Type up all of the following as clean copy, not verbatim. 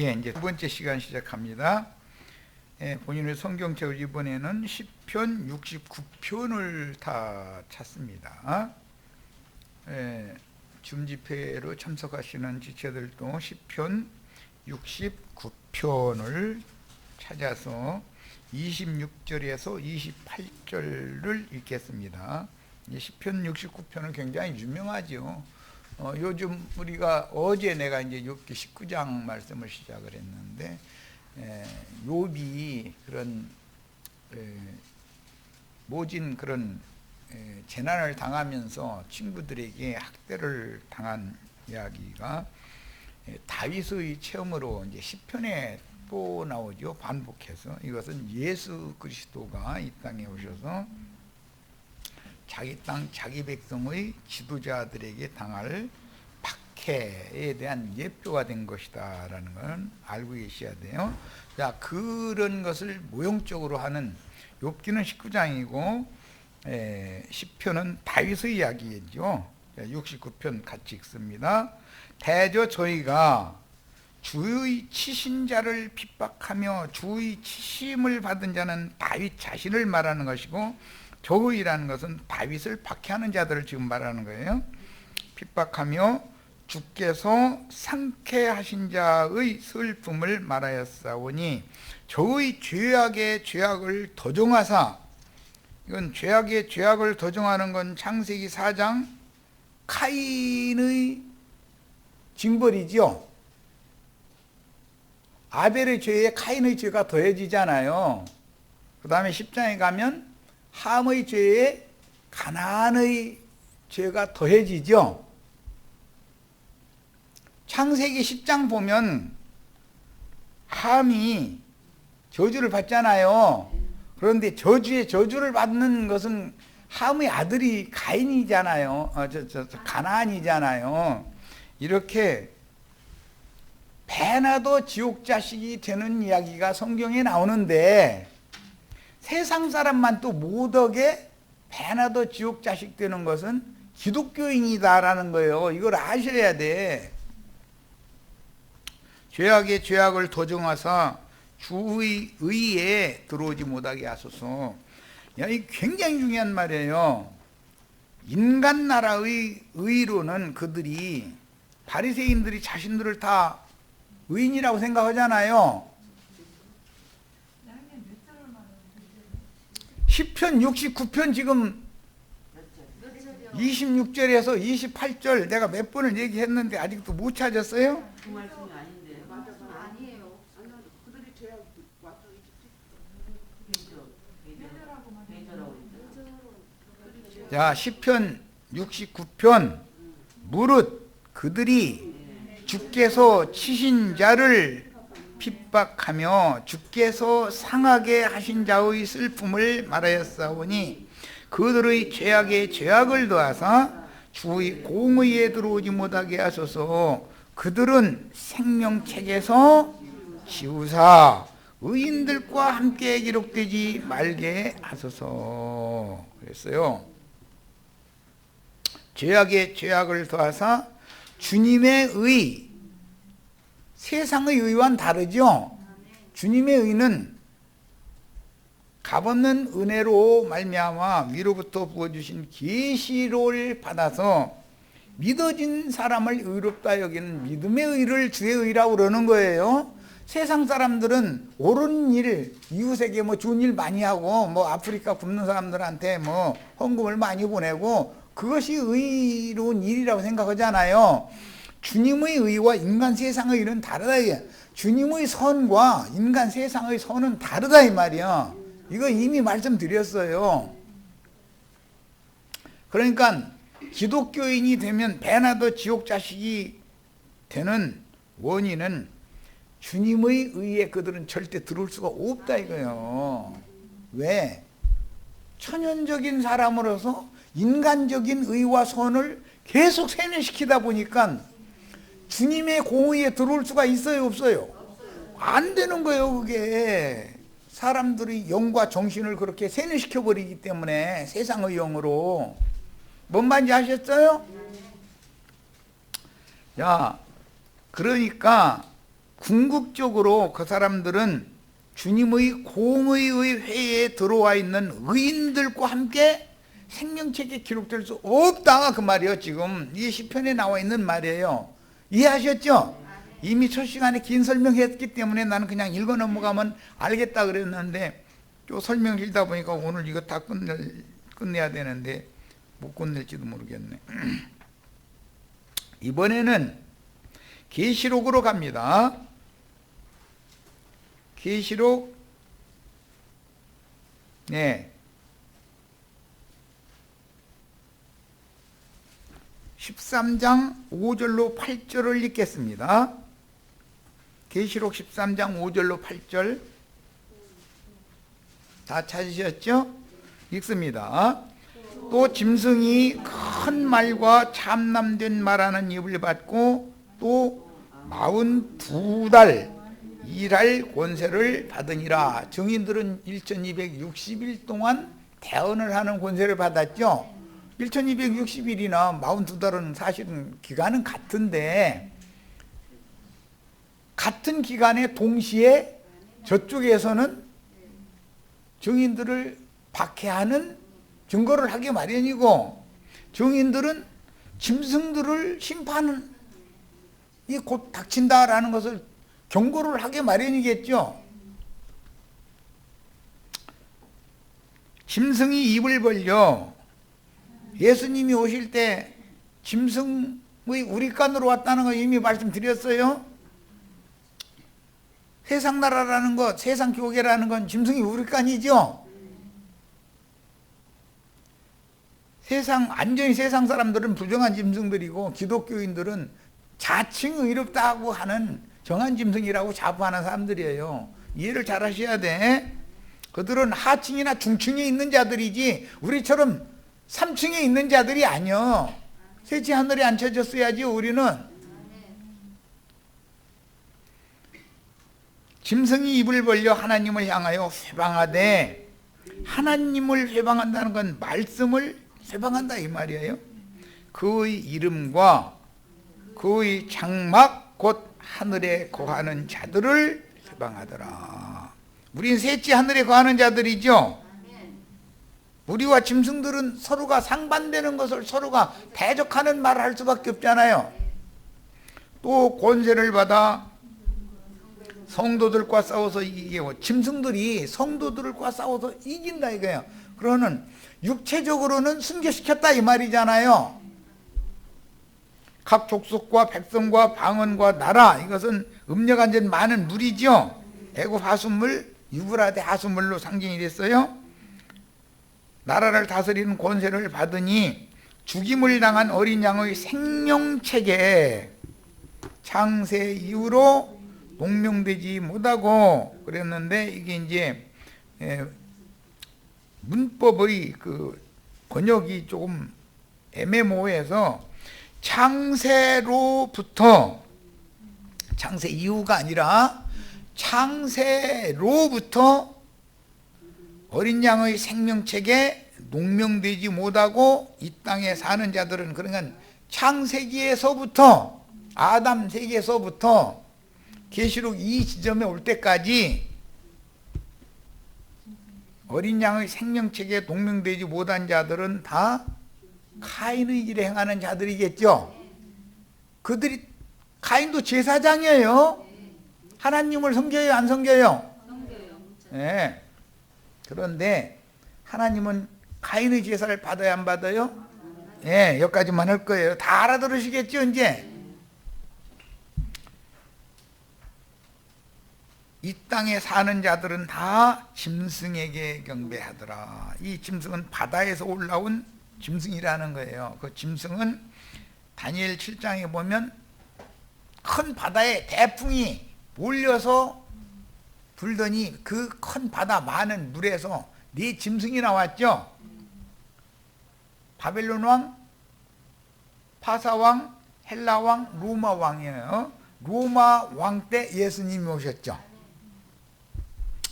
예, 이제 두 번째 시간 시작합니다. 본인의 성경책을 이번에는 시편 69편을 다 찾습니다. 줌집회로 참석하시는 지체들도 시편 69편을 찾아서 26절에서 28절을 읽겠습니다. 시편 69편은 굉장히 유명하죠. 요즘 우리가 어제 내가 이제 욥기 19장 말씀을 시작을 했는데, 욥이 그런 모진 그런 재난을 당하면서 친구들에게 학대를 당한 이야기가 다윗의 체험으로 이제 시편에 또 나오죠. 반복해서. 이것은 예수 그리스도가 이 땅에 오셔서 자기 땅, 자기 백성의 지도자들에게 당할 박해에 대한 예표가 된 것이다 라는 건 알고 계셔야 돼요. 자, 그런 것을 모형적으로 하는 욥기는 19장이고 시편은 다윗의 이야기죠. 69편 같이 읽습니다. 대저 저희가 주의 치신 자를 핍박하며 주의 치심을 받은 자는 다윗 자신을 말하는 것이고, 저의라는 것은 다윗을 박해하는 자들을 지금 말하는 거예요. 핍박하며 주께서 상쾌하신 자의 슬픔을 말하였사오니, 저의 죄악의 죄악을 더정하사, 이건 죄악의 죄악을 더정하는 건 창세기 4장 카인의 징벌이죠. 아벨의 죄에 카인의 죄가 더해지잖아요. 그 다음에 10장에 가면 함의 죄에 가나안의 죄가 더해지죠. 창세기 10장 보면 함이 저주를 받잖아요. 그런데 저주에 저주를 받는 것은 함의 아들이 가인이잖아요. 가나안이잖아요. 이렇게 배나도 지옥 자식이 되는 이야기가 성경에 나오는데, 세상 사람만 또 못하게 배나도 지옥 자식 되는 것은 기독교인이다라는 거예요. 이걸 아셔야 돼. 죄악의 죄악을 더정하사 주의 의에 들어오지 못하게 하소서. 이 굉장히 중요한 말이에요. 인간 나라의 의로는 그들이, 바리새인들이 자신들을 다 의인이라고 생각하잖아요. 시편 69편 지금 26절에서 28절 내가 몇 번을 얘기했는데 아직도 못 찾았어요? 그 말씀이 아닌데. 아니에요. 그들이 죄악 자, 시편 69편 무릇 그들이 주께서 치신 자를 핍박하며 주께서 상하게 하신 자의 슬픔을 말하였사오니, 그들의 죄악에 죄악을 더하사 주의 공의에 들어오지 못하게 하소서. 그들은 생명책에서 지우사 의인들과 함께 기록되지 말게 하소서 그랬어요. 죄악에 죄악을 더하사 주님의 의, 세상의 의와는 다르죠. 주님의 의는 값없는 은혜로 말미암아 위로부터 부어주신 계시를 받아서 믿어진 사람을 의롭다 여기는 믿음의 의를 주의 의라고 그러는 거예요. 세상 사람들은 옳은 일, 이웃에게 뭐 좋은 일 많이 하고, 뭐 아프리카 굶는 사람들한테 뭐 헌금을 많이 보내고, 그것이 의로운 일이라고 생각하잖아요. 주님의 의와 인간 세상의 의는 다르다. 주님의 선과 인간 세상의 선은 다르다 이 말이야. 이거 이미 말씀드렸어요. 그러니까 기독교인이 되면 배나도 지옥 자식이 되는 원인은 주님의 의에 그들은 절대 들어올 수가 없다 이거예요. 왜? 천연적인 사람으로서 인간적인 의와 선을 계속 세뇌시키다 보니까 주님의 공의에 들어올 수가 있어요, 없어요? 안 되는 거예요. 그게 사람들이 영과 정신을 그렇게 세뇌시켜버리기 때문에, 세상의 영으로. 뭔 말인지 아셨어요? 야, 그러니까 궁극적으로 그 사람들은 주님의 공의의 회에 들어와 있는 의인들과 함께 생명책에 기록될 수 없다 그 말이에요. 지금 이 시편에 나와 있는 말이에요. 이해하셨죠? 이미 첫 시간에 긴 설명했기 때문에 나는 그냥 읽어 넘어가면 알겠다 그랬는데 또 설명 길다 보니까 오늘 이거 다 끝내야 되는데 못 끝낼지도 모르겠네. 이번에는 계시록으로 갑니다. 계시록 13장 5절로 8절을 읽겠습니다. 계시록 13장 5절로 8절 다 찾으셨죠? 읽습니다. 또 짐승이 큰 말과 참남된 말하는 입을 받고 또 42달 일할 권세를 받으니라. 증인들은 1260일 동안 대언을 하는 권세를 받았죠. 1260일이나 42달은 사실은 기간은 같은데 같은 기간에 동시에 저쪽에서는 증인들을 박해하는 증거를 하기 마련이고 증인들은 짐승들을 심판이 곧 닥친다라는 것을 경고를 하기 마련이겠죠. 짐승이 입을 벌려 예수님이 오실 때 짐승의 우리간으로 왔다는 거 이미 말씀드렸어요. 세상 나라라는 것, 세상 교계라는 건 짐승이 우리간이죠. 완전히 세상 사람들은 부정한 짐승들이고 기독교인들은 자칭 의롭다고 하는 정한 짐승이라고 자부하는 사람들이에요. 이해를 잘 하셔야 돼. 그들은 하층이나 중층에 있는 자들이지 우리처럼 3층에 있는 자들이 아니요. 셋째 하늘에 앉혀졌어야지. 우리는 짐승이 입을 벌려 하나님을 향하여 회방하되, 하나님을 회방한다는 건 말씀을 회방한다 이 말이에요. 그의 이름과 그의 장막 곧 하늘에 거하는 자들을 회방하더라. 우린 셋째 하늘에 거하는 자들이죠. 우리와 짐승들은 서로가 상반되는 것을 서로가 대적하는 말을 할 수밖에 없잖아요. 또 권세를 받아 성도들과 싸워서 이기고, 짐승들이 성도들과 싸워서 이긴다 이거예요. 그러는 육체적으로는 승계시켰다 이 말이잖아요. 각 족속과 백성과 방언과 나라, 이것은 음력안전 많은 물이죠. 애굽 하수물, 유브라데 하수물로 상징이 됐어요. 나라를 다스리는 권세를 받으니 죽임을 당한 어린 양의 생명책에 창세 이후로 농명되지 못하고 그랬는데, 이게 이제 문법의 그 번역이 조금 애매모호해서 창세로부터, 창세 이후가 아니라 창세로부터 어린 양의 생명책에 농명되지 못하고 이 땅에 사는 자들은, 그러니까 창세기에서부터, 아담 세계에서부터 계시록 이 지점에 올 때까지 어린 양의 생명책에 농명되지 못한 자들은 다 카인의 길에 행하는 자들이겠죠. 그들이, 카인도 제사장이에요. 하나님을 섬겨요, 안 섬겨요? 네. 그런데 하나님은 카인의 제사를 받아야 안 받아요? 예, 여기까지만 할 거예요. 다 알아들으시겠죠, 이제? 이 땅에 사는 자들은 다 짐승에게 경배하더라. 이 짐승은 바다에서 올라온 짐승이라는 거예요. 그 짐승은 다니엘 7장에 보면 큰 바다에 대풍이 몰려서 불더니 그 큰 바다 많은 물에서 네 짐승이 나왔죠. 바벨론 왕, 파사 왕, 헬라 왕, 로마 왕이에요. 로마 왕 때 예수님이 오셨죠.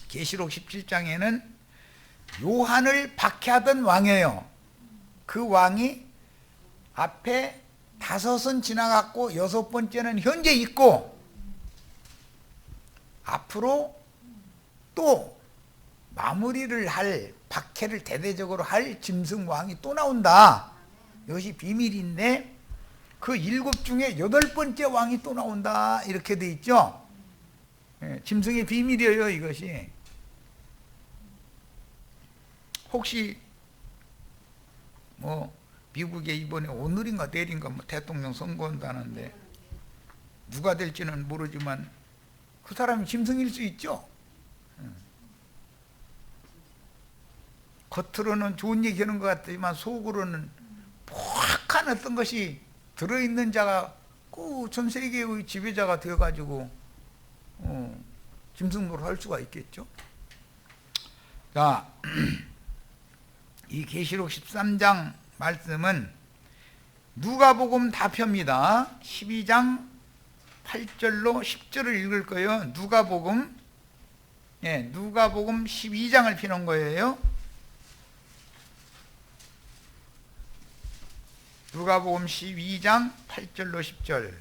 계시록 17장에는 요한을 박해하던 왕이에요. 그 왕이 앞에 5은 지나갔고 6번째는 현재 있고, 앞으로 또 마무리를 할, 박해를 대대적으로 할 짐승왕이 또 나온다. 이것이 비밀인데 그 7 중에 8번째 왕이 또 나온다. 이렇게 돼 있죠. 예, 짐승의 비밀이에요, 이것이. 혹시 뭐 미국에 이번에 오늘인가 내일인가 뭐 대통령 선거한다는데 누가 될지는 모르지만 그 사람이 짐승일 수 있죠. 겉으로는 좋은 얘기하는 것 같지만 속으로는 포악한 어떤 것이 들어있는 자가 꼭 전 세계의 지배자가 되어가지고 짐승으로 할 수가 있겠죠. 자, 이 계시록 13장 말씀은 누가복음 다표입니다. 12장 8절로 10절을 읽을 거예요. 누가복음 12장을 피는 거예요. 누가복음 12장 8절로 10절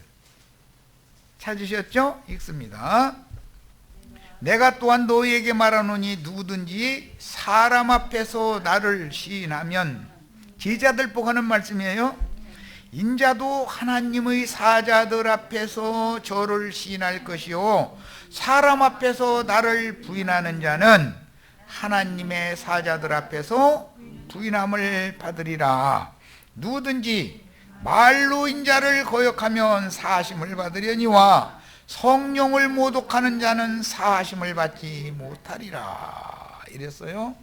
찾으셨죠? 읽습니다. 내가 또한 너희에게 말하노니 누구든지 사람 앞에서 나를 시인하면, 제자들 보고 하는 말씀이에요. 인자도 하나님의 사자들 앞에서 저를 시인할 것이요 사람 앞에서 나를 부인하는 자는 하나님의 사자들 앞에서 부인함을 받으리라. 누구든지 말로 인자를 거역하면 사하심을 받으려니와 성령을 모독하는 자는 사하심을 받지 못하리라. 이랬어요.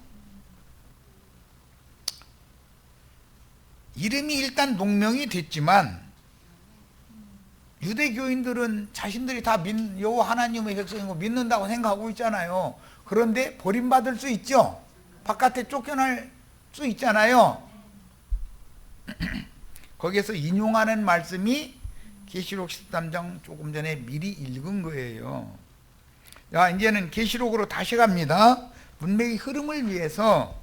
이름이 일단 농명이 됐지만 유대교인들은 자신들이 다 여호와 하나님의 백성이고 믿는다고 생각하고 있잖아요. 그런데 버림받을 수 있죠. 바깥에 쫓겨날 수 있잖아요. 거기에서 인용하는 말씀이 계시록 13장 조금 전에 미리 읽은 거예요. 자, 이제는 계시록으로 다시 갑니다. 문맥의 흐름을 위해서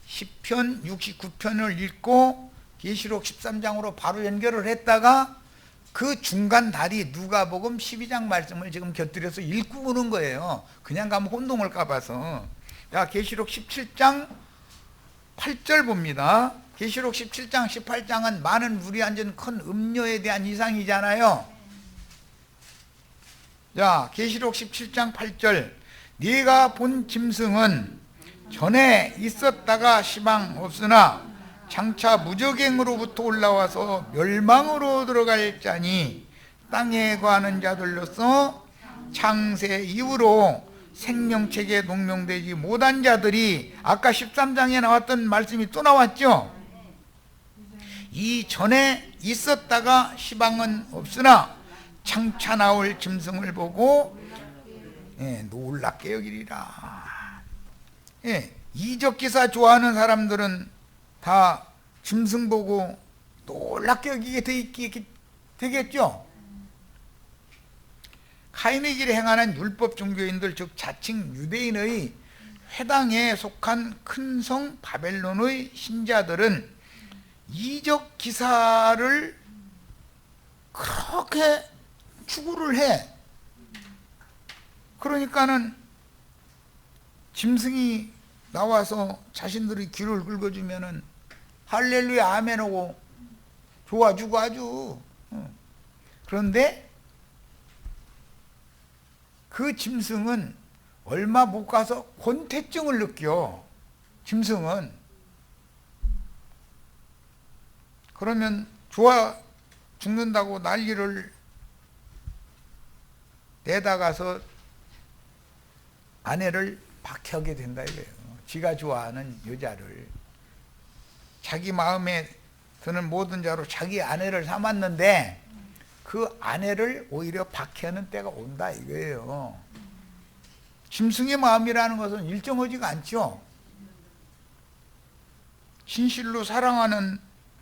시편 69편을 읽고 계시록 13장으로 바로 연결을 했다가 그 중간 다리 누가복음 12장 말씀을 지금 곁들여서 읽고 오는 거예요. 그냥 가면 혼동을 까봐서. 자, 계시록 17장 8절 봅니다. 계시록 17장 18장은 많은 물이 앉은 큰 음료에 대한 이상이잖아요. 자, 계시록 17장 8절 네가 본 짐승은 전에 있었다가 시방 없으나 장차 무적행으로부터 올라와서 멸망으로 들어갈 자니 땅에 거하는 자들로서 창세 이후로 생명책에 농명되지 못한 자들이, 아까 13장에 나왔던 말씀이 또 나왔죠. 이 전에 있었다가 시방은 없으나 장차 나올 짐승을 보고 놀랍게 여기리라. 이적 기사 좋아하는 사람들은 다 짐승 보고 놀랍게 여기게 되겠죠. 카인의 길에 행하는 율법 종교인들, 즉 자칭 유대인의 회당에 속한 큰 성 바벨론의 신자들은 이적 기사를 그렇게 추구를 해. 그러니까는 짐승이 나와서 자신들의 귀를 긁어주면은 할렐루야 아멘 하고 좋아주고 아주. 그런데 그 짐승은 얼마 못 가서 권태증을 느껴. 짐승은. 그러면 좋아 죽는다고 난리를 내다가서 아내를 박해하게 된다 이거예요. 지가 좋아하는 여자를 자기 마음에 드는 모든 자로 자기 아내를 삼았는데 그 아내를 오히려 박해하는 때가 온다 이거예요. 짐승의 마음이라는 것은 일정하지가 않죠. 진실로 사랑하는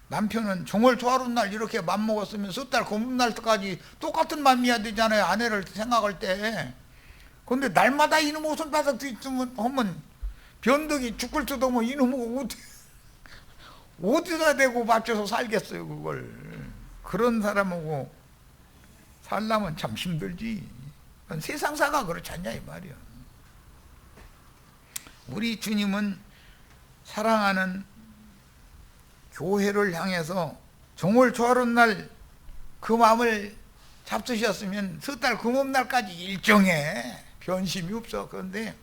남편은 정월 초하루 날 이렇게 맘먹었으면 섣달 고문날 때까지 똑같은 맘이어야 되잖아요. 아내를 생각할 때. 그런데 날마다 이놈 옷을 바닥 뒤쯤 하면 변덕이 죽을 수도 없고 이놈을 어디다 대고 맞춰서 살겠어요 그걸. 그런 사람하고 살려면 참 힘들지. 그건 세상사가 그렇지 않냐 이 말이야. 우리 주님은 사랑하는 교회를 향해서 정월 초하룻날 그 마음을 잡수셨으면 섣달 금음날까지 일정해. 변심이 없어. 그런데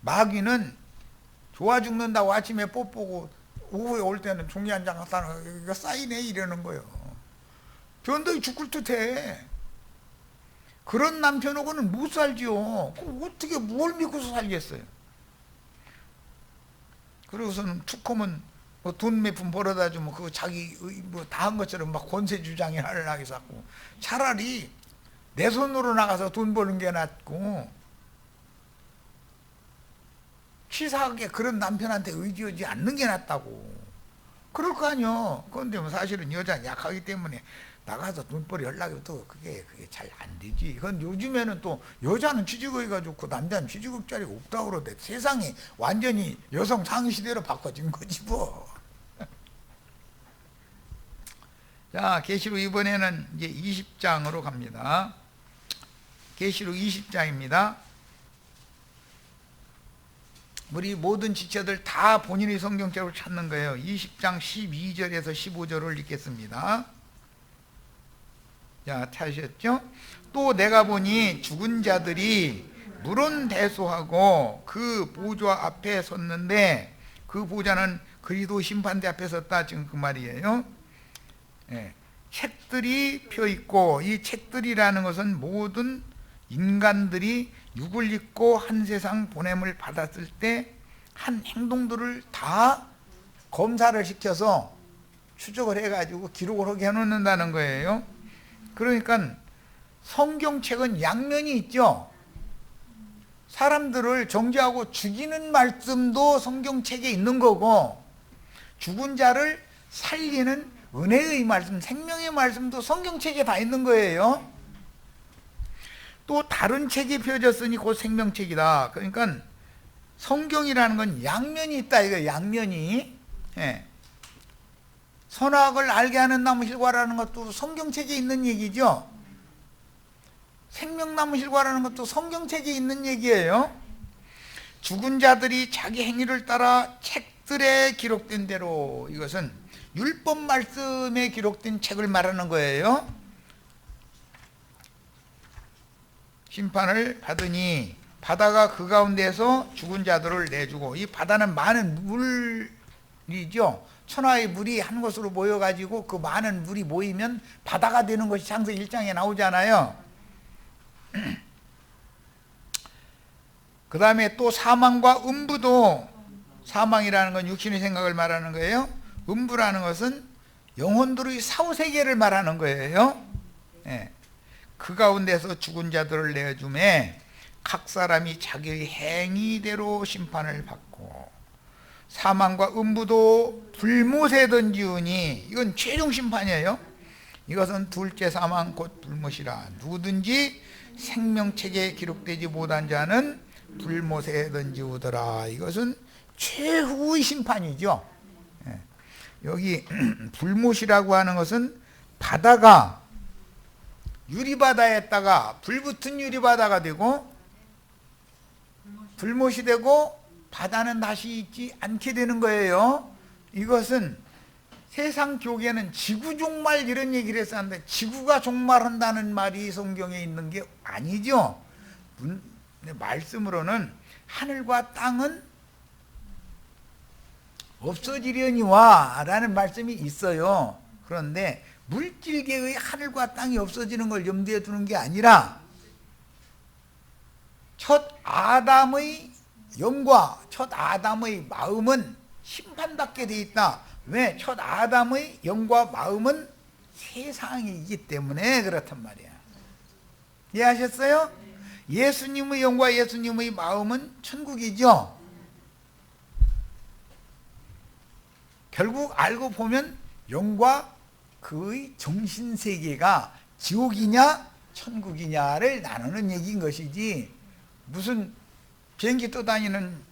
마귀는 좋아 죽는다고 아침에 뽀뽀고 오후에 올 때는 종이 한 장 갖다 놓고 이거 쌓이네 이러는 거예요. 변덕이 죽을 듯해. 그런 남편하고는 못 살지요. 그럼 어떻게 뭘 믿고서 살겠어요. 그러고서는 툭 하면 뭐 돈 몇 푼 벌어다 주면 그거 자기 뭐 다 한 것처럼 막 권세 주장을 하게 자꾸. 차라리 내 손으로 나가서 돈 버는 게 낫고 치사하게 그런 남편한테 의지하지 않는 게 낫다고. 그럴 거 아니요. 그런데 뭐 사실은 여자는 약하기 때문에 나가서 돈벌이 하려고 또 그게 잘 안 되지. 그건 요즘에는 또 여자는 취직의가 좋고 남자는 취직업자리가 없다고 그러대. 세상이 완전히 여성 상위 시대로 바꿔진 거지 뭐. 자, 계시록 이번에는 이제 20장으로 갑니다. 계시록 20장입니다. 우리 모든 지체들 다 본인의 성경책을 찾는 거예요. 20장 12절에서 15절을 읽겠습니다. 자, 찾으셨죠? 또 내가 보니 죽은 자들이 물론대소하고 그 보좌 앞에 섰는데, 그 보좌는 그리스도 심판대 앞에 섰다, 지금 그 말이에요. 예, 책들이 펴있고, 이 책들이라는 것은 모든 인간들이 육을 입고 한 세상 보냄을 받았을 때 한 행동들을 다 검사를 시켜서 추적을 해가지고 기록을 하게 해놓는다는 거예요. 그러니까 성경책은 양면이 있죠. 사람들을 정죄하고 죽이는 말씀도 성경책에 있는 거고, 죽은 자를 살리는 은혜의 말씀, 생명의 말씀도 성경책에 다 있는 거예요. 또 다른 책이 펴졌으니 곧 생명책이다. 그러니까 성경이라는 건 양면이 있다 이거. 양면이. 예. 선악을 알게 하는 나무 실과라는 것도 성경책에 있는 얘기죠. 생명나무 실과라는 것도 성경책에 있는 얘기예요. 죽은 자들이 자기 행위를 따라 책들에 기록된 대로, 이것은 율법 말씀에 기록된 책을 말하는 거예요. 심판을 받으니 바다가 그 가운데서 죽은 자들을 내주고, 이 바다는 많은 물이죠. 천하의 물이 한 곳으로 모여가지고 그 많은 물이 모이면 바다가 되는 것이 창세기 1장에 나오잖아요. 그 다음에 또 사망과 음부도, 사망이라는 건 육신의 생각을 말하는 거예요. 음부라는 것은 영혼들의 사후세계를 말하는 거예요. 예. 그 가운데서 죽은 자들을 내주매 각 사람이 자기의 행위대로 심판을 받고, 사망과 음부도 불못에 던지우니, 이건 최종 심판이에요. 이것은 둘째 사망 곧 불못이라. 누구든지 생명책에 기록되지 못한 자는 불못에 던지우더라. 이것은 최후의 심판이죠. 여기 불못이라고 하는 것은 바다가 유리바다에다가 불붙은 유리바다가 되고 불못이 되고 바다는 다시 있지 않게 되는 거예요. 이것은 세상 교계는 지구 종말 이런 얘기를 했었는데, 지구가 종말한다는 말이 성경에 있는 게 아니죠. 말씀으로는 하늘과 땅은 없어지려니와 라는 말씀이 있어요. 그런데 물질계의 하늘과 땅이 없어지는 걸 염두에 두는 게 아니라 첫 아담의 영과 첫 아담의 마음은 심판받게 돼 있다. 왜? 첫 아담의 영과 마음은 세상이기 때문에 그렇단 말이야. 이해하셨어요? 예수님의 영과 예수님의 마음은 천국이죠. 결국 알고 보면 영과 그의 정신세계가 지옥이냐 천국이냐를 나누는 얘기인 것이지, 무슨 비행기 떠다니는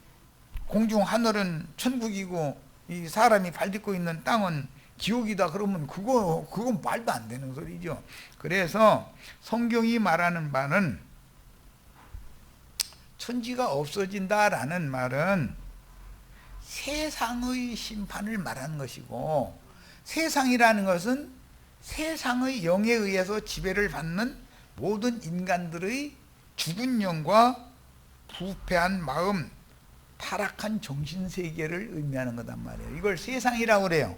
공중 하늘은 천국이고 이 사람이 발 딛고 있는 땅은 지옥이다 그러면 그건 말도 안 되는 소리죠. 그래서 성경이 말하는 바는 천지가 없어진다라는 말은 세상의 심판을 말하는 것이고, 세상이라는 것은 세상의 영에 의해서 지배를 받는 모든 인간들의 죽은 영과 부패한 마음, 타락한 정신세계를 의미하는 거단 말이에요. 이걸 세상이라고 그래요.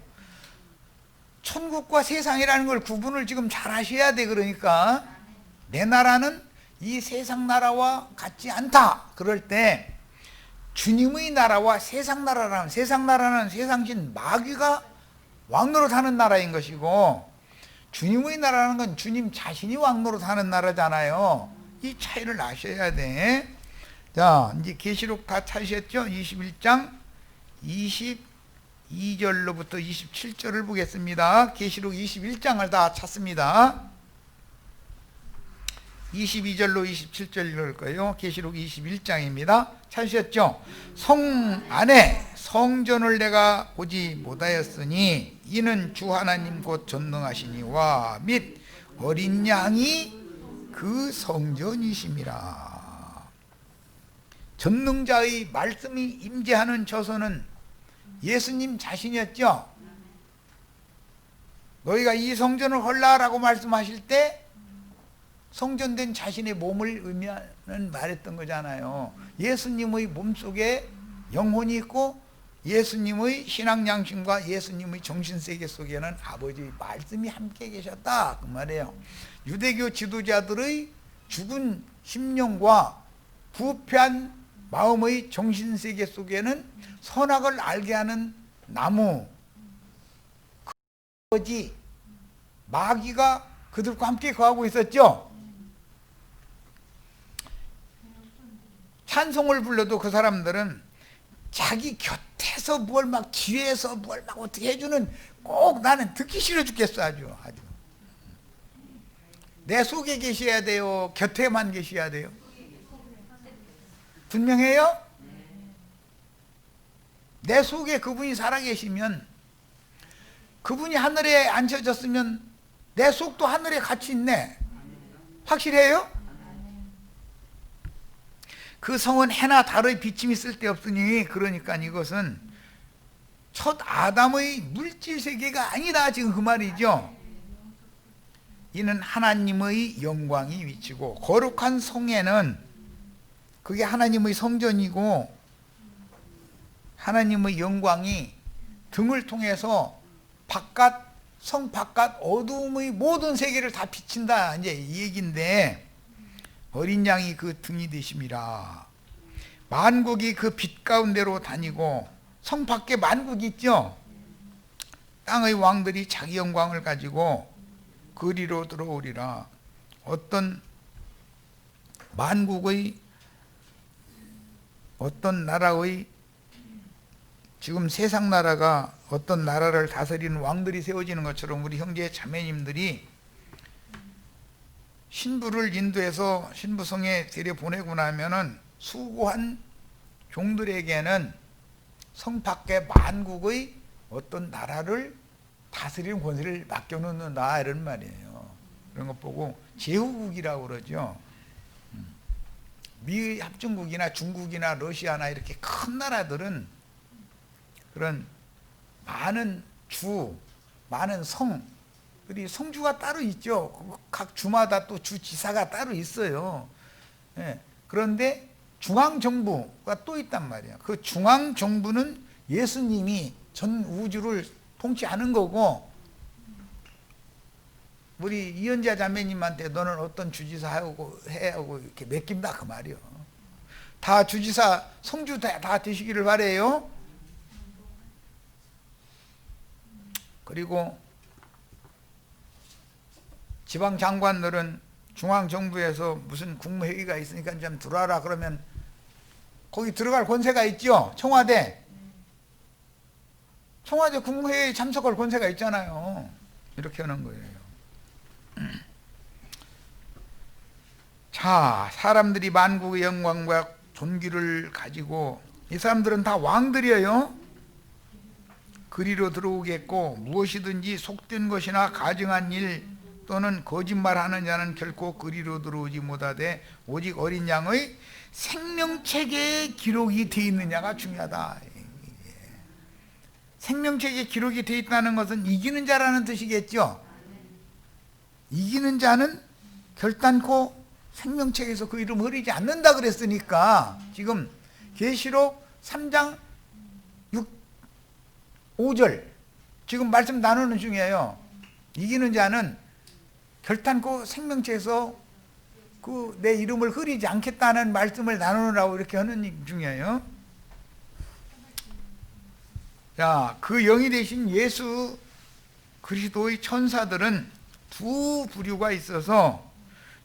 천국과 세상이라는 걸 구분을 지금 잘 하셔야 돼. 그러니까 내 나라는 이 세상 나라와 같지 않다. 그럴 때 주님의 나라와 세상 나라라는, 세상 나라는 세상신 마귀가 왕노릇하는 나라인 것이고, 주님의 나라는 건 주님 자신이 왕노릇하는 나라잖아요. 이 차이를 아셔야 돼. 자, 이제 계시록 다 찾으셨죠? 21장 22절로부터 27절을 보겠습니다. 계시록 21장을 다 찾습니다. 22절로 27절 읽을 거예요. 계시록 21장입니다. 찾으셨죠? 성 안에 성전을 내가 보지 못하였으니 이는 주 하나님 곧 전능하시니와 및 어린 양이 그 성전이심이라. 전능자의 말씀이 임재하는 저서는 예수님 자신이었죠. 너희가 이 성전을 헐라라고 말씀하실 때 성전된 자신의 몸을 의미하는 말했던 거잖아요. 예수님의 몸속에 영혼이 있고 예수님의 신앙 양심과 예수님의 정신세계 속에는 아버지의 말씀이 함께 계셨다 그 말이에요. 유대교 지도자들의 죽은 심령과 부패한 마음의 정신세계 속에는 선악을 알게 하는 나무, 아버지 마귀가 그들과 함께 거하고 있었죠. 찬송을 불러도 그 사람들은 자기 곁에서 뭘 막 뒤에서 뭘 막 어떻게 해주는, 꼭 나는 듣기 싫어 죽겠어. 아주 내 속에 계셔야 돼요? 곁에만 계셔야 돼요? 분명해요? 내 속에 그분이 살아계시면, 그분이 하늘에 앉혀졌으면 내 속도 하늘에 같이 있네. 확실해요? 그 성은 해나 달의 비침이 쓸데없으니, 그러니까 이것은 첫 아담의 물질 세계가 아니다 지금 그 말이죠. 이는 하나님의 영광이 위치고, 거룩한 성에는 그게 하나님의 성전이고 하나님의 영광이 등을 통해서 성 바깥 어두움의 모든 세계를 다 비친다 이제 이 얘기인데, 어린 양이 그 등이 되심이라. 만국이 그 빛 가운데로 다니고, 성 밖에 만국이 있죠. 땅의 왕들이 자기 영광을 가지고 그리로 들어오리라. 어떤 만국의 어떤 나라의, 지금 세상 나라가 어떤 나라를 다스리는 왕들이 세워지는 것처럼 우리 형제 자매님들이 신부를 인도해서 신부성에 데려보내고 나면은 수고한 종들에게는 성 밖의 만국의 어떤 나라를 다스리는 권세를 맡겨놓는다 이런 말이에요. 그런 것 보고 제후국이라고 그러죠. 미 합중국이나 중국이나 러시아나 이렇게 큰 나라들은 그런 많은 많은 성들이, 성주가 따로 있죠. 각 주마다 또 주지사가 따로 있어요. 예. 그런데 중앙정부가 또 있단 말이에요. 그 중앙정부는 예수님이 전 우주를 통치하는 거고, 우리 이현자 자매님한테 너는 어떤 주지사 하고 이렇게 맡긴다 그 말이요. 다 주지사, 성주 다 되시기를 바래요. 그리고 지방 장관들은 중앙정부에서 무슨 국무회의가 있으니까 좀 들어와라 그러면 거기 들어갈 권세가 있죠. 청와대 국무회의에 참석할 권세가 있잖아요. 이렇게 하는 거예요. 자, 사람들이 만국의 영광과 존귀를 가지고, 이 사람들은 다 왕들이에요. 그리로 들어오겠고 무엇이든지 속된 것이나 가증한 일 또는 거짓말하는 자는 결코 그리로 들어오지 못하되 오직 어린 양의 생명책에 기록이 되어 있느냐가 중요하다. 생명책에 기록이 되어 있다는 것은 이기는 자라는 뜻이겠죠. 이기는 자는 결단코 생명책에서 그 이름 흐리지 않는다 그랬으니까 지금 계시록 3장 5절 지금 말씀 나누는 중이에요. 이기는 자는 결단코 생명책에서 그 내 이름을 흐리지 않겠다는 말씀을 나누느라고 이렇게 하는 중이에요. 자, 그 영이 되신 예수 그리스도의 천사들은 두 부류가 있어서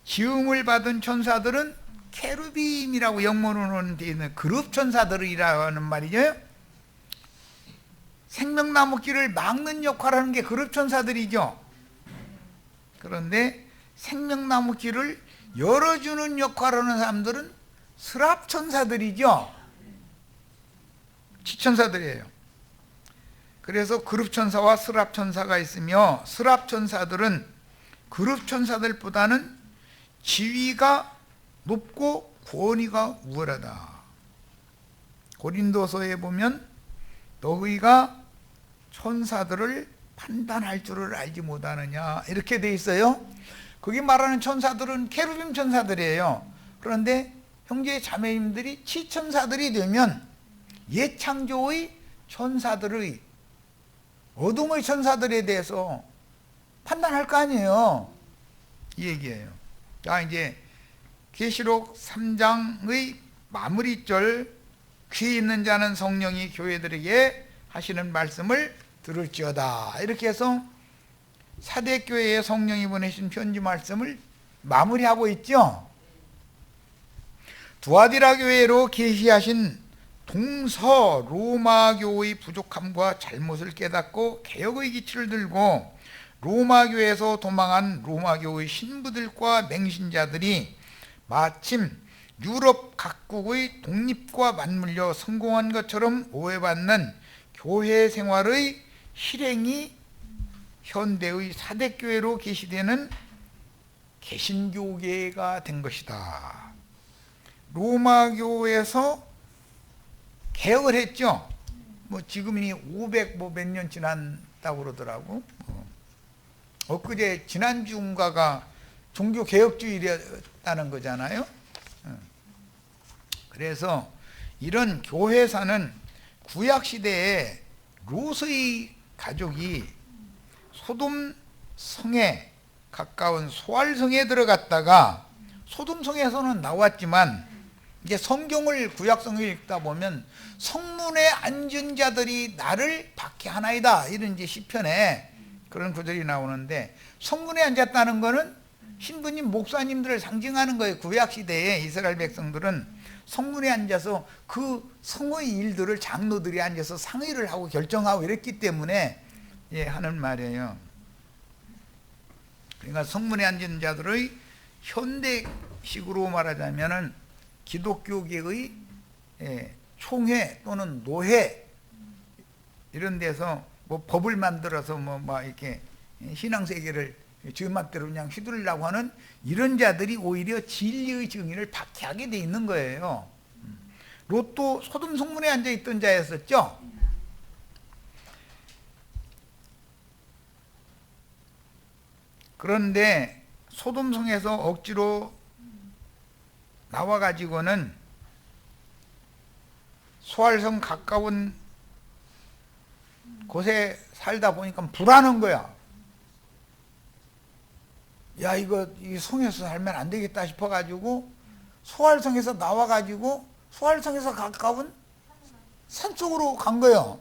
지음을 받은 천사들은 케루빔이라고 영문으로는 되어 있는 그룹 천사들이라는 말이죠. 생명나무 길을 막는 역할을 하는 게 그룹 천사들이죠. 그런데 생명나무 길을 열어주는 역할을 하는 사람들은 스랍 천사들이죠. 지천사들이에요. 그래서 그룹 천사와 스랍 천사가 있으며 스랍 천사들은 그룹 천사들보다는 지위가 높고 권위가 우월하다. 고린도서에 보면 너희가 천사들을 판단할 줄을 알지 못하느냐 이렇게 돼 있어요. 거기 말하는 천사들은 케루빔 천사들이에요. 그런데 형제 자매님들이 치천사들이 되면 옛 창조의 천사들의 어둠의 천사들에 대해서 판단할 거 아니에요. 이 얘기예요. 자, 이제 계시록 3장의 마무리절 귀 있는 자는 성령이 교회들에게 하시는 말씀을 들을지어다. 이렇게 해서 사대교회에 성령이 보내신 편지 말씀을 마무리하고 있죠. 두아디라 교회로 계시하신 동서 로마 교의 부족함과 잘못을 깨닫고 개혁의 기치를 들고 로마 교회에서 도망한 로마 교의 신부들과 맹신자들이 마침 유럽 각국의 독립과 맞물려 성공한 것처럼 오해받는 교회 생활의 실행이 현대의 사대교회로 계시되는 개신교계가 된 것이다. 로마 교회에서 개혁을 했죠. 뭐 지금이 500 뭐 몇 년 지났다고 그러더라고. 엊그제 지난주인가가 종교 개혁주의라는 거잖아요. 그래서 이런 교회사는 구약 시대에 롯의 가족이 소돔 성에 가까운 소알성에 들어갔다가 소돔성에서는 나왔지만 이제 성경을 구약성을 읽다 보면 성문에 앉은 자들이 나를 박해하나이다 이런 이제 시편에 그런 구절이 나오는데 성문에 앉았다는 거는 신부님 목사님들을 상징하는 거예요. 구약 시대에 이스라엘 백성들은 성문에 앉아서 그 성의 일들을 장로들이 앉아서 상의를 하고 결정하고 이랬기 때문에 예, 하는 말이에요. 그러니까 성문에 앉은 자들의 현대식으로 말하자면은 기독교계의 총회 또는 노회 이런 데서 뭐 법을 만들어서 뭐 막 이렇게 신앙 세계를 지 맘대로 그냥 휘두르려고 하는 이런 자들이 오히려 진리의 증인을 박해하게 돼 있는 거예요. 롯도 소돔 성문에 앉아 있던 자였었죠. 그런데 소돔성에서 억지로 나와가지고는 소알성 가까운 곳에 살다 보니까 불안한 거야. 야, 이 성에서 살면 안 되겠다 싶어가지고 소알성에서 나와가지고 소알성에서 가까운 산속으로 간 거예요.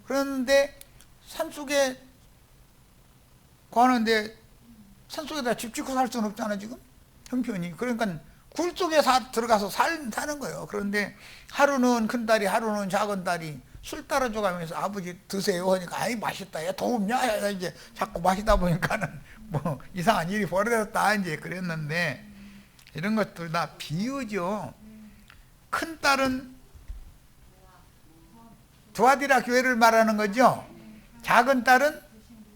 그런데 산속에 가는데 산속에다 집 짓고 살 수는 없잖아 지금 형편이. 그러니까 굴 속에 들어가서 사는 거예요. 그런데 하루는 큰딸이 하루는 작은딸이 술 따라줘 가면서 아버지 드세요 하니까 아이 맛있다. 야 더웁냐? 이제 자꾸 마시다 보니까는 뭐 이상한 일이 벌어졌다 이제 그랬는데 이런 것들 다 비유죠. 큰딸은 두아디라 교회를 말하는 거죠. 작은 딸은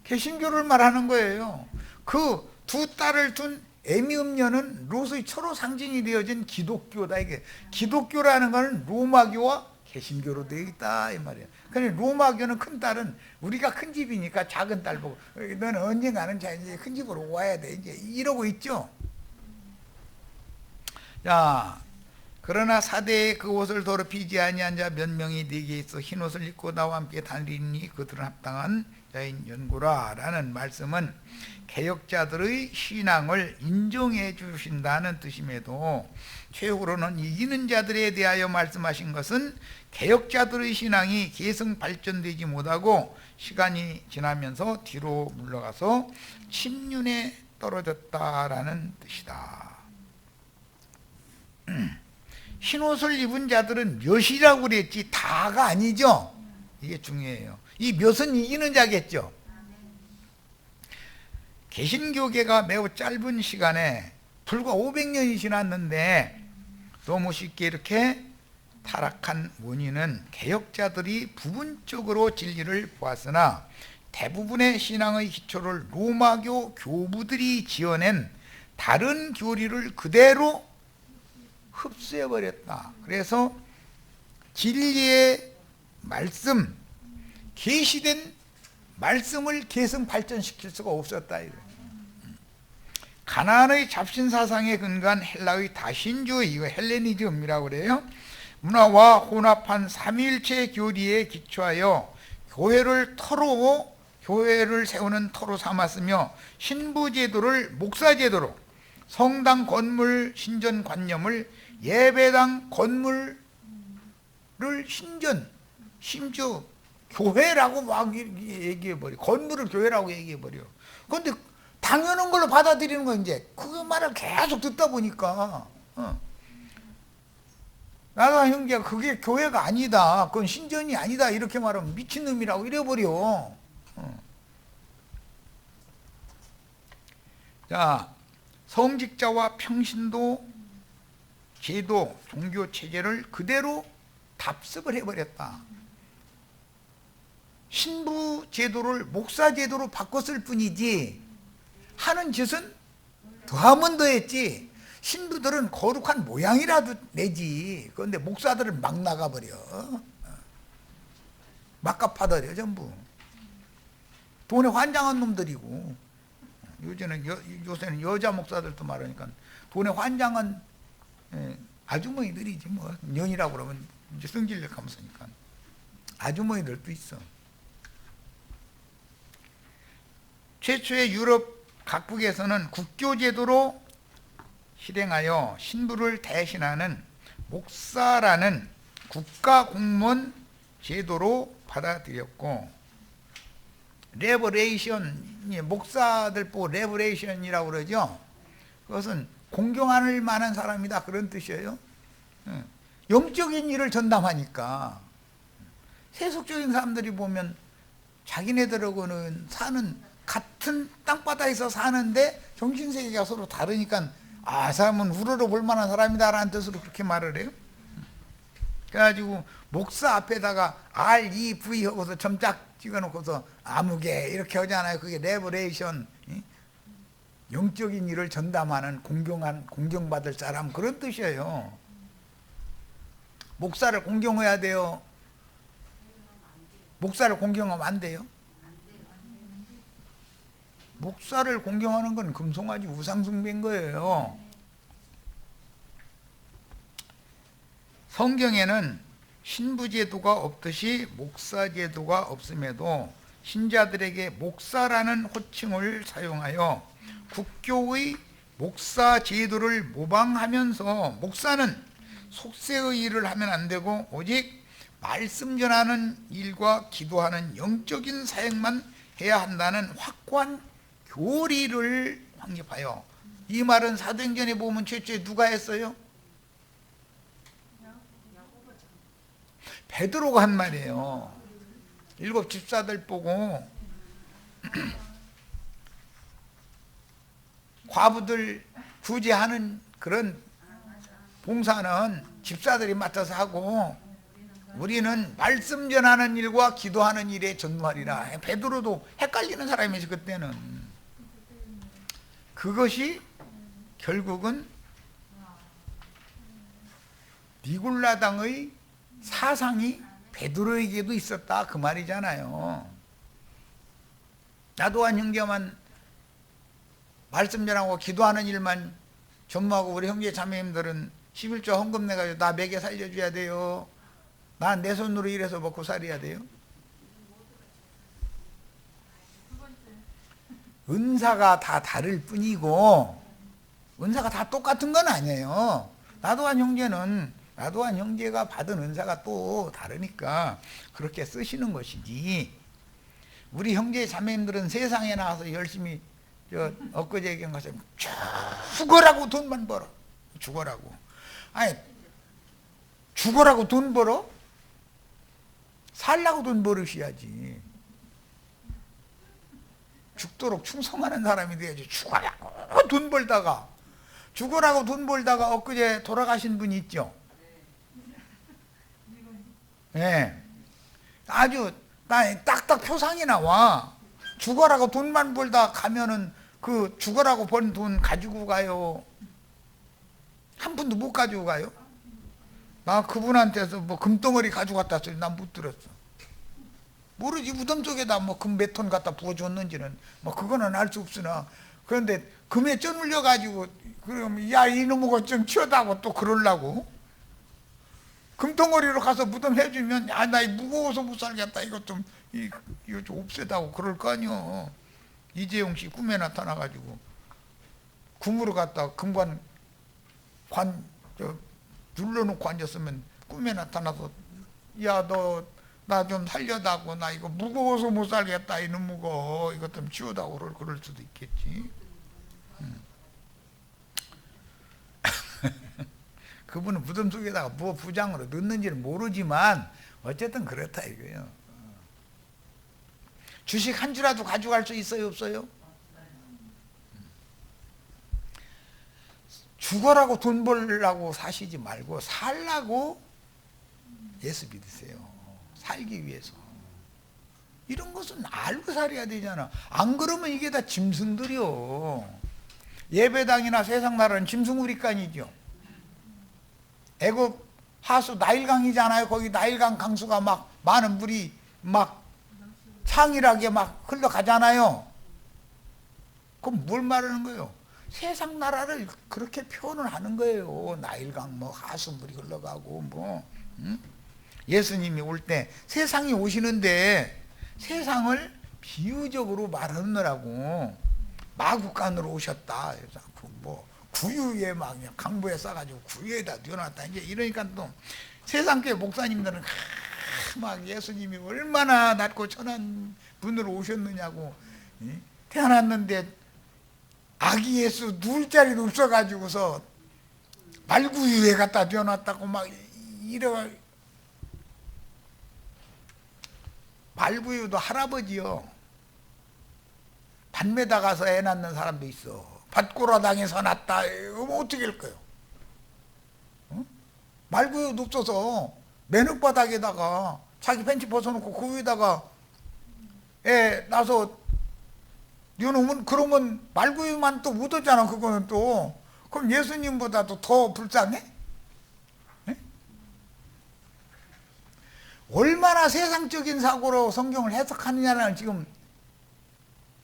개신교를 말하는 거예요. 그 두 딸을 둔 에미음녀는 롯의 초로 상징이 되어진 기독교다. 이게 기독교라는 것은 로마교와 개신교로 되어 있다 이 말이에요. 그러니까 로마교는 큰 딸은 우리가 큰 집이니까 작은 딸 보고 너는 언젠가는 이제 큰 집으로 와야 돼 이제 이러고 있죠. 자, 그러나 사대에 그 옷을 더럽히지 아니한 자 몇 명이 네게 있어 흰 옷을 입고 나와 함께 다니니 그들은 합당한 자인 연고라 라는 말씀은 개혁자들의 신앙을 인정해 주신다는 뜻임에도 최후로는 이기는 자들에 대하여 말씀하신 것은 개혁자들의 신앙이 계승 발전되지 못하고 시간이 지나면서 뒤로 물러가서 침륜에 떨어졌다라는 뜻이다. 흰옷을 입은 자들은 몇이라고 그랬지 다가 아니죠. 이게 중요해요. 이 몇은 이기는 자겠죠. 개신교계가 매우 짧은 시간에 불과 500년이 지났는데 너무 쉽게 이렇게 타락한 원인은 개혁자들이 부분적으로 진리를 보았으나 대부분의 신앙의 기초를 로마교 교부들이 지어낸 다른 교리를 그대로 흡수해버렸다. 그래서 진리의 말씀, 계시된 말씀을 계승 발전시킬 수가 없었다. 가나안의 잡신사상에 근거한 헬라의 다신주의, 이거 헬레니즘이라고 그래요. 문화와 혼합한 삼위일체 교리에 기초하여 교회를 세우는 터로 삼았으며 신부제도를 목사제도로, 성당 건물 신전관념을 예배당 건물을 심지어 교회라고 막 얘기해버려. 건물을 교회라고 얘기해버려. 그런데 당연한 걸로 받아들이는 거 이제 그 말을 계속 듣다 보니까 나가 형제가 그게 교회가 아니다, 그건 신전이 아니다 이렇게 말하면 미친놈이라고 이래버려. 자, 성직자와 평신도 제도, 종교 체제를 그대로 답습을 해버렸다. 신부 제도를 목사 제도로 바꿨을 뿐이지 하는 짓은 더하면 더했지. 신부들은 거룩한 모양이라도 내지. 그런데 목사들은 막 나가버려. 막값하더려 전부. 돈에 환장한 놈들이고. 요새는 여자 목사들도 말하니까 돈에 환장한 아주머니들이지 뭐. 년이라고 그러면 이제 성질력 하면서니까 아주머니들도 있어. 최초의 유럽 각국에서는 국교제도로 실행하여 신부를 대신하는 목사라는 국가공무원 제도로 받아들였고, 레버레이션, 목사들 보고 레버레이션이라고 그러죠. 그것은 공경할 만한 사람이다 그런 뜻이에요. 영적인 일을 전담하니까. 세속적인 사람들이 보면 자기네들하고는 사는 같은 땅바닥에서 사는데 정신세계가 서로 다르니까 아, 사람은 우러러 볼 만한 사람이다 라는 뜻으로 그렇게 말을 해요. 그래가지고 목사 앞에다가 REV 하고서 점짝 찍어놓고서 아무개 이렇게 하잖아요. 그게 레버레이션, 영적인 일을 전담하는 공경받을 사람 그런 뜻이에요. 목사를 공경해야 돼요? 목사를 공경하면 안 돼요? 목사를 공경하는 건 금송아지 우상숭배인 거예요. 성경에는 신부제도가 없듯이 목사제도가 없음에도 신자들에게 목사라는 호칭을 사용하여 국교의 목사제도를 모방하면서 목사는 속세의 일을 하면 안 되고 오직 말씀 전하는 일과 기도하는 영적인 사역만 해야 한다는 확고한 교리를 확립하여, 이 말은 사도행전에 보면 최초에 누가 했어요? 베드로가 한 말이에요. 7 집사들 보고 과부들 구제하는 그런 봉사는 집사들이 맡아서 하고 우리는 말씀 전하는 일과 기도하는 일에 전무하리라. 베드로도 헷갈리는 사람이지 그때는. 그것이 결국은 니골라당의 사상이 베드로에게도 있었다 그 말이잖아요. 나도한 형제만 말씀 전하고 기도하는 일만 전무하고 우리 형제 자매님들은 11조 헌금 내가지고 나 먹여 살려줘야 돼요. 난 내 손으로 일해서 먹고 살아야 돼요. 은사가 다 다를 뿐이고 은사가 다 똑같은 건 아니에요. 나도한 형제가 받은 은사가 또 다르니까 그렇게 쓰시는 것이지. 우리 형제 자매님들은 세상에 나와서 열심히 엊그제 얘기한 것처럼 죽어라고 돈만 벌어. 죽어라고. 아니 죽어라고 돈 벌어? 살라고 돈 벌으셔야지. 죽도록 충성하는 사람이 돼야지. 죽어라고 돈 벌다가 엊그제 돌아가신 분이 있죠. 예. 아주 딱딱 표상이 나와. 죽어라고 돈만 벌다 가면은 그 죽어라고 번 돈 가지고 가요. 한 푼도 못 가지고 가요. 나 그분한테서 뭐 금덩어리 가지고 갔다 소리 난 못 들었어. 모르지. 무덤 속에다 뭐 금 몇 톤 갖다 부어줬는지는 뭐 그거는 알 수 없으나, 그런데 금에 쪄눌려 가지고 그럼 야 이놈의 것 좀 치워다고 또 그러려고 금덩어리로 가서 무덤 해주면 야 나 무거워서 못 살겠다 이거 좀 없애다고 그럴 거 아니요. 이재용 씨 꿈에 나타나 가지고 궁으로 갔다 금관 눌러놓고 앉았으면 꿈에 나타나서 야 너 나 좀 살려다고 나 이거 무거워서 못 살겠다 이놈 무거워 이것 좀 치우다고 그럴 수도 있겠지. 그분은 무덤 속에다가 뭐 부장으로 넣는지는 모르지만 어쨌든 그렇다 이거예요. 주식 한 주라도 가져갈 수 있어요 없어요? 죽어라고 돈 벌라고 사시지 말고 살라고 예수 믿으세요. 살기 위해서. 이런 것은 알고 살아야 되잖아. 안 그러면 이게 다 짐승들이요. 예배당이나 세상 나라는 짐승우리간이죠. 애굽 하수 나일강이잖아요. 거기 나일강 강수가 막 많은 물이 막 창일하게 막 흘러가잖아요. 그럼 뭘 말하는 거예요? 세상 나라를 그렇게 표현을 하는 거예요. 나일강 뭐 하수물이 흘러가고 뭐. 예수님이 올 때 세상이 오시는데 세상을 비유적으로 말하느라고 마구간으로 오셨다. 그래서 뭐 구유에 막 강보에 싸가지고 구유에다 뉘어놨다. 이제 이러니까 또 세상교회 목사님들은 막 예수님이 얼마나 낮고 천한 분으로 오셨느냐고. 태어났는데 아기 예수 누울 자리도 없어가지고서 말구유에 갖다 뉘어놨다고 막 이러. 말구유도 할아버지요. 밭매다 가서 애 낳는 사람도 있어. 밭고라당에서 낳았다. 그럼 어떻게 할 거예요? 말구유도 없어서 맨흙바닥에다가 자기 벤치 벗어놓고 그 위에다가 애 낳아서 뉘어놓으면 그러면 말구유만 또 묻었잖아. 그거는 또 그럼 예수님보다도 더 불쌍해? 얼마나 세상적인 사고로 성경을 해석하느냐는 지금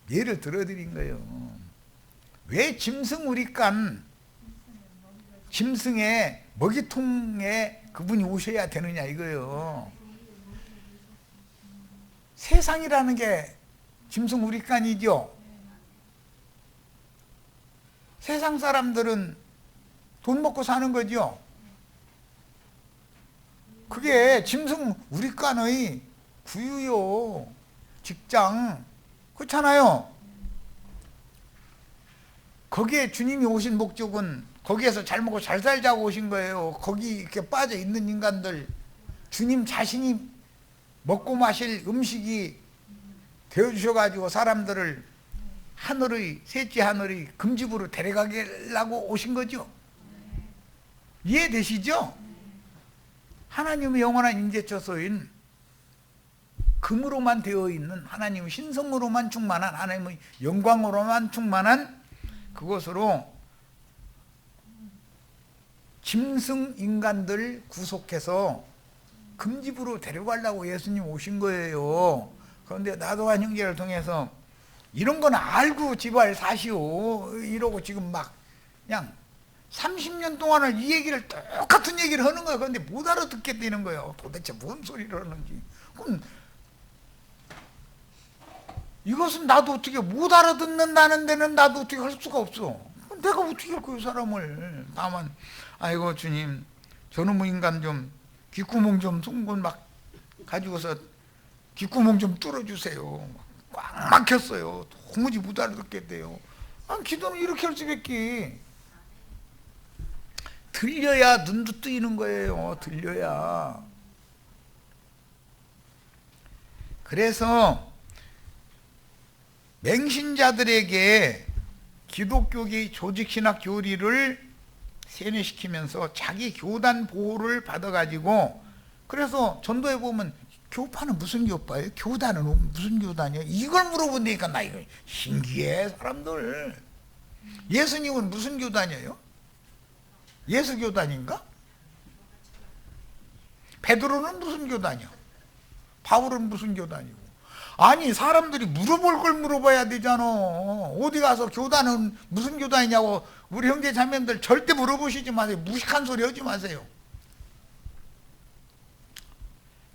예를 들어드린 거예요. 왜 짐승우리간 짐승의 먹이통에 그분이 오셔야 되느냐 이거예요. 세상이라는 게 짐승우리간이죠. 세상 사람들은 돈 먹고 사는 거죠. 그게 짐승 우리간의 구유요. 직장 그렇잖아요. 거기에 주님이 오신 목적은 거기에서 잘 먹고 잘 살자고 오신 거예요. 거기 이렇게 빠져 있는 인간들 주님 자신이 먹고 마실 음식이 되어주셔가지고 사람들을 하늘의 셋째 하늘의 금집으로 데려가려고 오신 거죠. 이해되시죠? 하나님의 영원한 임재처소인 금으로만 되어 있는 하나님의 신성으로만 충만한 하나님의 영광으로만 충만한 그것으로 짐승 인간들 구속해서 금집으로 데려가려고 예수님 오신 거예요. 그런데 나도한 형제를 통해서 이런 건 알고 지발 사시오 이러고 지금 막 그냥 30년 동안을 이 얘기를 똑같은 얘기를 하는 거예요. 그런데 못 알아듣게 되는 거예요. 도대체 뭔 소리를 하는지. 그럼 이것은 나도 어떻게 못 알아듣는다는 데는 나도 어떻게 할 수가 없어. 내가 어떻게 할 거예요 사람을. 다만 아이고 주님 저놈의 인간 좀 귓구멍 좀 송곳 막 가지고서 귓구멍 좀 뚫어주세요. 꽉 막혔어요. 도무지 못 알아듣겠대요. 기도는 이렇게 할 수밖에. 들려야 눈도 뜨이는 거예요. 들려야. 그래서 맹신자들에게 기독교계 조직신학 교리를 세뇌시키면서 자기 교단 보호를 받아가지고 그래서 전도에 보면 교파는 무슨 교파예요? 교단은 무슨 교단이에요? 이걸 물어본다니까 나 이거 신기해 사람들. 예수님은 무슨 교단이에요? 예수 교단인가? 베드로는 무슨 교단이요? 바울은 무슨 교단이고? 아니 사람들이 물어볼 걸 물어봐야 되잖아. 어디 가서 교단은 무슨 교단이냐고 우리 형제 자매들 절대 물어보시지 마세요. 무식한 소리 하지 마세요.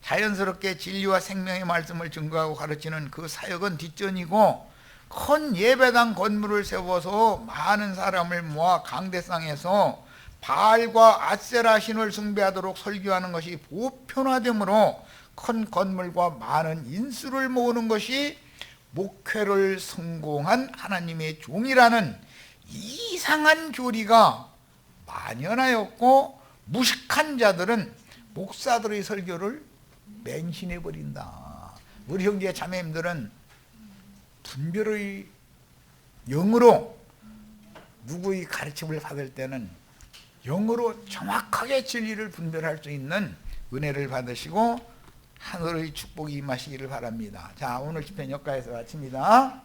자연스럽게 진리와 생명의 말씀을 증거하고 가르치는 그 사역은 뒷전이고 큰 예배당 건물을 세워서 많은 사람을 모아 강대상에서 바알과 아세라 신을 숭배하도록 설교하는 것이 보편화되므로 큰 건물과 많은 인수를 모으는 것이 목회를 성공한 하나님의 종이라는 이상한 교리가 만연하였고 무식한 자들은 목사들의 설교를 맹신해버린다. 우리 형제 자매님들은 분별의 영으로 누구의 가르침을 받을 때는 영으로 정확하게 진리를 분별할 수 있는 은혜를 받으시고 하늘의 축복이 임하시기를 바랍니다. 자, 오늘 집회 여기까지서 마칩니다.